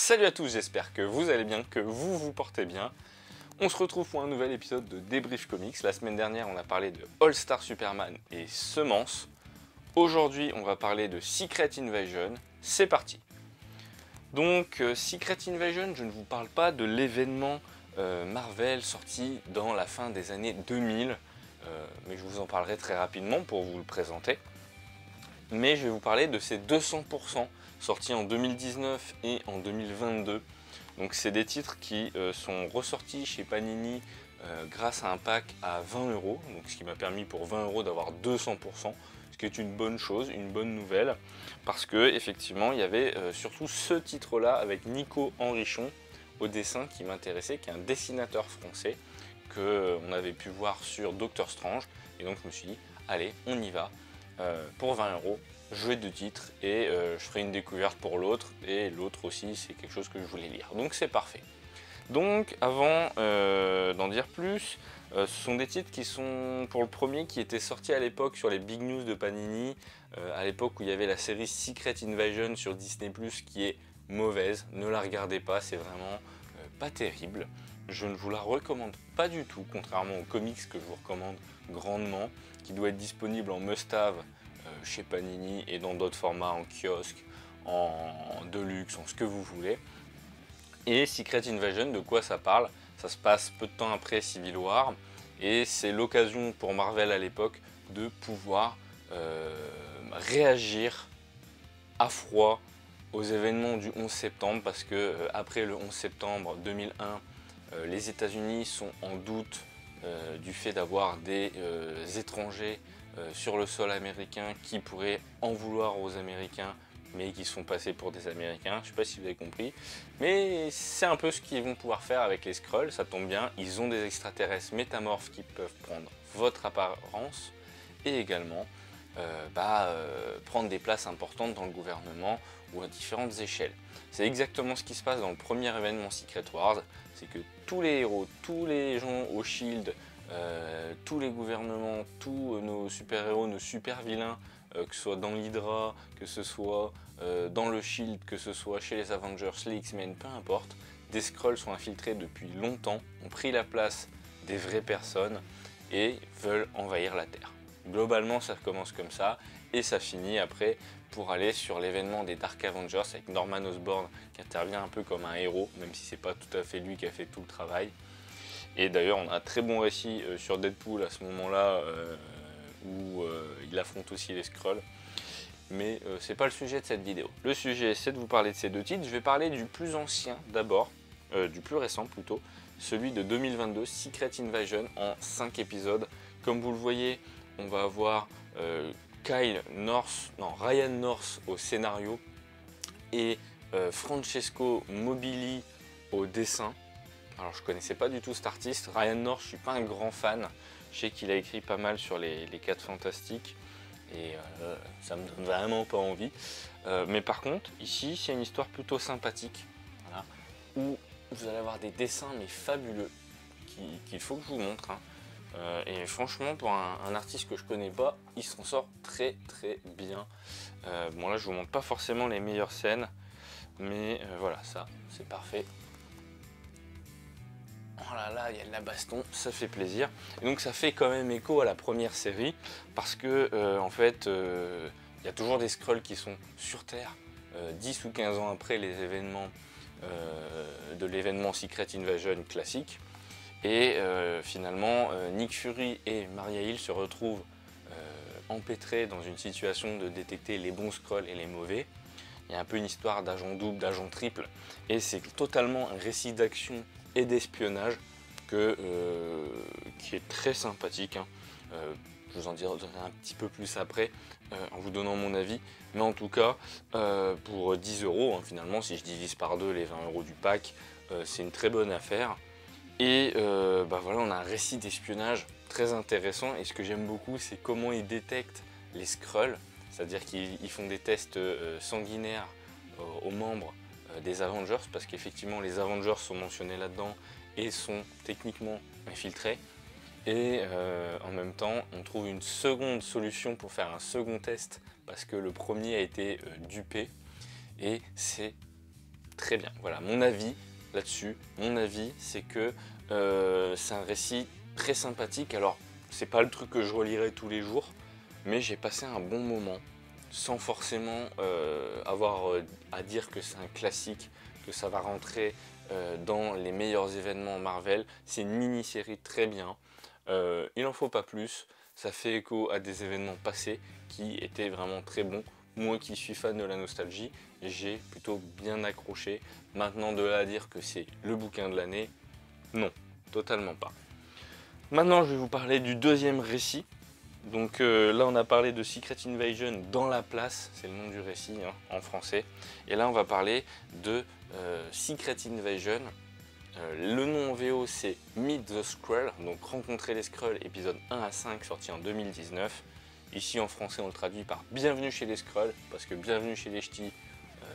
Salut à tous, j'espère que vous allez bien, que vous vous portez bien. On se retrouve pour un nouvel épisode de Débrief Comics. La semaine dernière, on a parlé de All Star Superman et Semences. Aujourd'hui, on va parler de Secret Invasion. C'est parti. Donc, Secret Invasion, je ne vous parle pas de l'événement Marvel sorti dans la fin des années 2000, mais je vous en parlerai très rapidement pour vous le présenter. Mais je vais vous parler de ces 200% sortis en 2019 et en 2022. Donc c'est des titres qui sont ressortis chez Panini grâce à un pack à 20 €, donc ce qui m'a permis pour 20 € d'avoir 200%, ce qui est une bonne chose, une bonne nouvelle, parce que effectivement il y avait surtout ce titre-là avec Nico Henrichon au dessin qui m'intéressait, qui est un dessinateur français que on avait pu voir sur Doctor Strange, et donc je me suis dit allez on y va. Pour 20 €, je vais deux titres et je ferai une découverte pour l'autre, et l'autre aussi c'est quelque chose que je voulais lire, donc c'est parfait. Donc avant d'en dire plus, ce sont des titres qui sont pour le premier qui était sorti à l'époque sur les Big News de Panini, à l'époque où il y avait la série Secret Invasion sur Disney+, qui est mauvaise, ne la regardez pas, c'est vraiment pas terrible. Je ne vous la recommande pas du tout, contrairement aux comics que je vous recommande grandement, qui doit être disponible en must-have chez Panini et dans d'autres formats, en kiosque, en deluxe, en ce que vous voulez. Et Secret Invasion, de quoi ça parle? Ça se passe peu de temps après Civil War, et c'est l'occasion pour Marvel à l'époque de pouvoir réagir à froid aux événements du 11 septembre, parce que après le 11 septembre 2001, les États-Unis sont en doute du fait d'avoir des étrangers sur le sol américain qui pourraient en vouloir aux Américains, mais qui sont passés pour des Américains. Je ne sais pas si vous avez compris, mais c'est un peu ce qu'ils vont pouvoir faire avec les Skrulls. Ça tombe bien, ils ont des extraterrestres métamorphes qui peuvent prendre votre apparence et également prendre des places importantes dans le gouvernement ou à différentes échelles. C'est exactement ce qui se passe dans le premier événement Secret Wars, c'est que tous les héros, tous les gens au Shield, tous les gouvernements, tous nos super-héros, nos super-vilains, que ce soit dans l'Hydra, que ce soit dans le Shield, que ce soit chez les Avengers, les X-Men, peu importe, des Skrulls sont infiltrés depuis longtemps, ont pris la place des vraies personnes et veulent envahir la Terre. Globalement, ça commence comme ça et ça finit après pour aller sur l'événement des Dark Avengers avec Norman Osborn qui intervient un peu comme un héros, même si c'est pas tout à fait lui qui a fait tout le travail. Et d'ailleurs, on a un très bon récit sur Deadpool à ce moment-là où il affronte aussi les Skrulls. Mais c'est pas le sujet de cette vidéo. Le sujet, c'est de vous parler de ces deux titres. Je vais parler du plus ancien d'abord, du plus récent plutôt, celui de 2022, Secret Invasion, en 5 épisodes. Comme vous le voyez, on va avoir Ryan North au scénario et Francesco Mobili au dessin. Alors je connaissais pas du tout cet artiste, Ryan North, je suis pas un grand fan. Je sais qu'il a écrit pas mal sur les 4 Fantastiques et ça me donne vraiment pas envie. Mais par contre, ici, c'est une histoire plutôt sympathique, voilà, où vous allez avoir des dessins mais fabuleux qu'il faut que je vous montre. Et franchement, pour un artiste que je connais pas, il s'en sort très très bien. Bon là, je vous montre pas forcément les meilleures scènes, mais voilà, ça, c'est parfait. Oh là là, il y a de la baston, ça fait plaisir. Et donc ça fait quand même écho à la première série, parce que en fait, il y a toujours des Skrulls qui sont sur Terre 10 ou 15 ans après les événements de l'événement Secret Invasion classique. Et finalement, Nick Fury et Maria Hill se retrouvent empêtrés dans une situation de détecter les bons Skrulls et les mauvais. Il y a un peu une histoire d'agent double, d'agent triple, et c'est totalement un récit d'action et d'espionnage qui est très sympathique. Hein. Je vous en dirai un petit peu plus après en vous donnant mon avis, mais en tout cas pour 10 €, hein, finalement, si je divise par deux les 20 € du pack, c'est une très bonne affaire. Et voilà, on a un récit d'espionnage très intéressant, et ce que j'aime beaucoup, c'est comment ils détectent les Skrulls, c'est-à-dire qu'ils font des tests sanguinaires aux membres des Avengers, parce qu'effectivement les Avengers sont mentionnés là-dedans et sont techniquement infiltrés. Et en même temps, on trouve une seconde solution pour faire un second test, parce que le premier a été dupé, et c'est très bien. Voilà, mon avis là-dessus, c'est que c'est un récit très sympathique. Alors, c'est pas le truc que je relirai tous les jours, mais j'ai passé un bon moment sans forcément avoir à dire que c'est un classique, que ça va rentrer dans les meilleurs événements Marvel. C'est une mini-série très bien, il n'en faut pas plus, ça fait écho à des événements passés qui étaient vraiment très bons. Moi qui suis fan de la nostalgie, j'ai plutôt bien accroché. Maintenant, de là à dire que c'est le bouquin de l'année, non, totalement pas. Maintenant, je vais vous parler du deuxième récit. Donc là, on a parlé de Secret Invasion dans la place, c'est le nom du récit hein, en français. Et là, on va parler de Secret Invasion. Le nom en VO, c'est Meet the Skrull, donc Rencontrer les Skrulls, épisode 1 à 5, sorti en 2019. Ici, en français, on le traduit par Bienvenue chez les Skrulls, parce que Bienvenue chez les Ch'tis,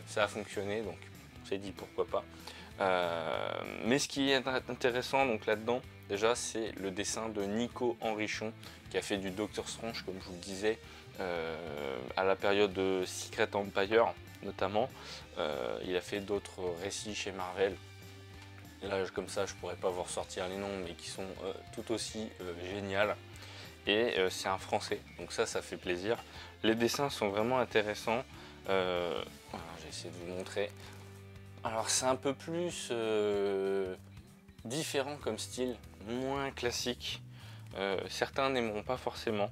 ça a fonctionné, donc on s'est dit pourquoi pas. Mais ce qui est intéressant donc là-dedans, déjà, c'est le dessin de Nico Henrichon, qui a fait du Doctor Strange, comme je vous le disais, à la période de Secret Empire, notamment. Il a fait d'autres récits chez Marvel. Là, comme ça, je pourrais pas vous ressortir les noms, mais qui sont tout aussi géniales. Et c'est un français, donc ça fait plaisir. Les dessins sont vraiment intéressants. Voilà, j'ai essayé de vous montrer. Alors c'est un peu plus différent comme style, moins classique. Certains n'aimeront pas forcément.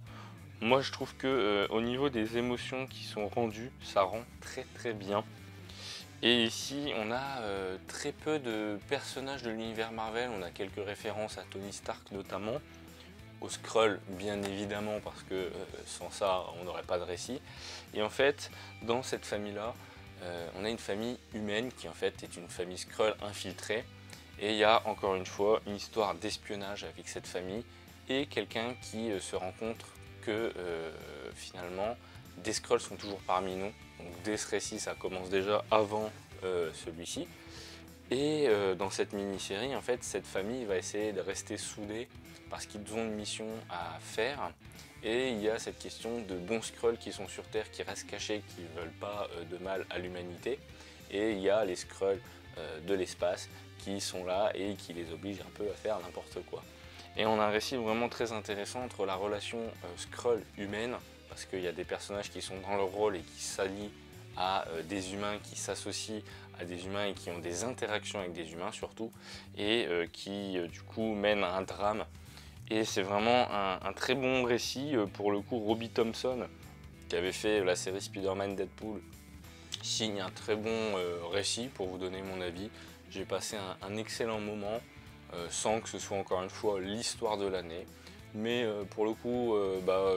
Moi je trouve que au niveau des émotions qui sont rendues, ça rend très bien. Et ici on a très peu de personnages de l'univers Marvel. On a quelques références à Tony Stark notamment, aux Skrulls bien évidemment, parce que sans ça on n'aurait pas de récit. Et en fait dans cette famille là, on a une famille humaine qui en fait est une famille Skrull infiltrée, et il y a encore une fois une histoire d'espionnage avec cette famille et quelqu'un qui se rend compte que finalement des Skrulls sont toujours parmi nous. Donc dès ce récit, ça commence déjà avant celui-ci. Et dans cette mini-série, en fait, cette famille va essayer de rester soudée parce qu'ils ont une mission à faire. Et il y a cette question de bons Skrulls qui sont sur Terre, qui restent cachés, qui ne veulent pas de mal à l'humanité. Et il y a les Skrulls de l'espace qui sont là et qui les obligent un peu à faire n'importe quoi. Et on a un récit vraiment très intéressant entre la relation Skrull humaine, parce qu'il y a des personnages qui sont dans leur rôle et qui s'allient à des humains, qui s'associent à des humains et qui ont des interactions avec des humains surtout, et qui du coup mènent à un drame. Et c'est vraiment un très bon récit. Pour le coup, Robbie Thompson, qui avait fait la série Spider-Man Deadpool, signe un très bon récit pour vous donner mon avis. J'ai passé un excellent moment, sans que ce soit encore une fois l'histoire de l'année. Mais pour le coup,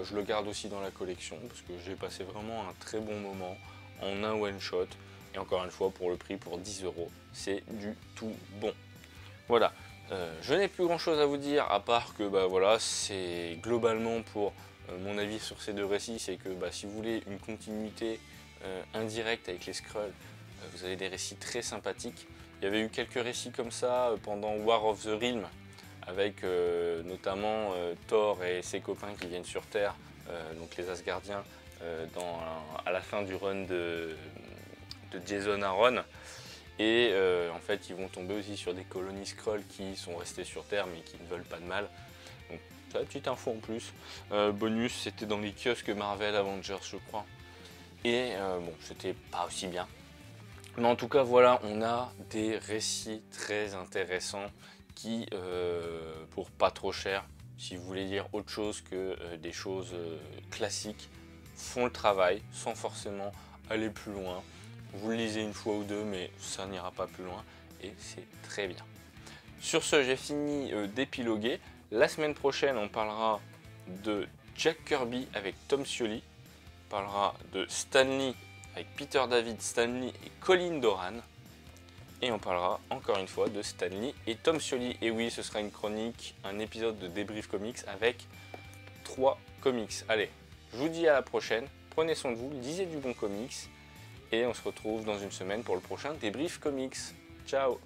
je le garde aussi dans la collection, parce que j'ai passé vraiment un très bon moment en un one-shot. Et encore une fois, pour le prix, pour 10 €, c'est du tout bon. Voilà. Je n'ai plus grand chose à vous dire à part que voilà, c'est globalement pour mon avis sur ces deux récits, c'est que si vous voulez une continuité indirecte avec les Skrulls, vous avez des récits très sympathiques. Il y avait eu quelques récits comme ça pendant War of the Realm, avec notamment Thor et ses copains qui viennent sur Terre, donc les Asgardiens, à la fin du run de Jason Aaron. Et en fait, ils vont tomber aussi sur des colonies Skrull qui sont restées sur Terre mais qui ne veulent pas de mal. Donc, c'est la petite info en plus. Bonus, c'était dans les kiosques Marvel Avengers, je crois. Et bon, c'était pas aussi bien. Mais en tout cas, voilà, on a des récits très intéressants qui, pour pas trop cher, si vous voulez dire autre chose que des choses classiques, font le travail sans forcément aller plus loin. Vous le lisez une fois ou deux, mais ça n'ira pas plus loin et c'est très bien. Sur ce, j'ai fini d'épiloguer. La semaine prochaine, on parlera de Jack Kirby avec Tom Scioli. On parlera de Stan Lee avec Peter David, Stan Lee et Colin Doran. Et on parlera encore une fois de Stan Lee et Tom Scioli. Et oui, ce sera une chronique, un épisode de Débrief Comics avec 3 comics. Allez, je vous dis à la prochaine. Prenez soin de vous, lisez du bon comics. Et on se retrouve dans une semaine pour le prochain Débrief Comics. Ciao!